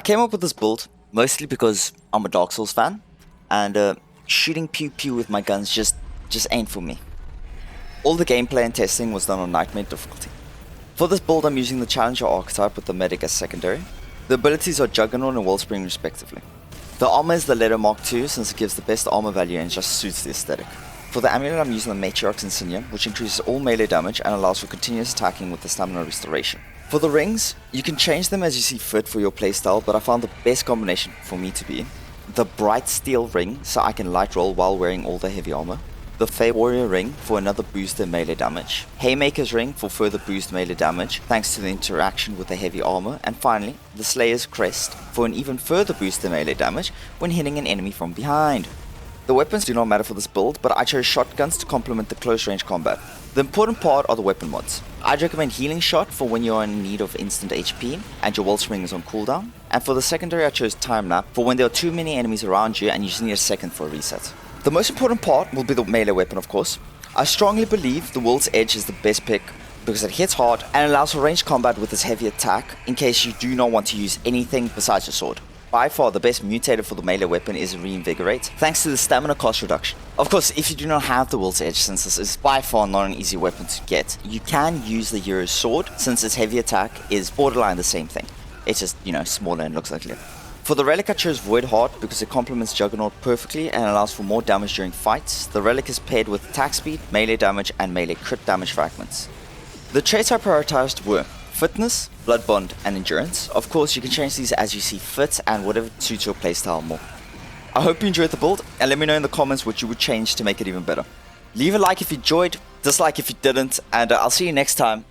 came up with this build mostly because I'm a Dark Souls fan, and shooting pew pew with my guns just ain't for me. All the gameplay and testing was done on Nightmare difficulty. For this build I'm using the Challenger archetype with the Medic as secondary. The abilities are Juggernaut and Wellspring respectively. The armor is the Letter Mark II since it gives the best armor value and just suits the aesthetic. For the amulet I'm using the Matriarch's Insignia, which increases all melee damage and allows for continuous attacking with the stamina restoration. For the rings, you can change them as you see fit for your playstyle, but I found the best combination for me to be the Bright Steel ring, so I can light roll while wearing all the heavy armor. The Fey Warrior ring for another boost in melee damage. Haymaker's ring for further boost melee damage thanks to the interaction with the heavy armor. And finally, the Slayer's Crest for an even further boost in melee damage when hitting an enemy from behind. The weapons do not matter for this build, but I chose shotguns to complement the close range combat. The important part are the weapon mods. I'd recommend Healing Shot for when you are in need of instant HP and your Wellspring is on cooldown. And for the secondary I chose Time Nap for when there are too many enemies around you and you just need a second for a reset. The most important part will be the melee weapon, of course. I strongly believe the World's Edge is the best pick because it hits hard and allows for ranged combat with its heavy attack in case you do not want to use anything besides your sword. By far the best mutator for the melee weapon is Reinvigorate, thanks to the stamina cost reduction. Of course, if you do not have the World's Edge, since this is by far not an easy weapon to get, you can use the Hero's Sword since its heavy attack is borderline the same thing. It's just, smaller and looks uglier. For the relic I chose Void Heart because it complements Juggernaut perfectly and allows for more damage during fights. The relic is paired with attack speed, melee damage and melee crit damage fragments. The traits I prioritized were Fitness, Blood Bond and Endurance. Of course you can change these as you see fit and whatever suits your playstyle more. I hope you enjoyed the build and let me know in the comments what you would change to make it even better. Leave a like if you enjoyed, dislike if you didn't, and I'll see you next time.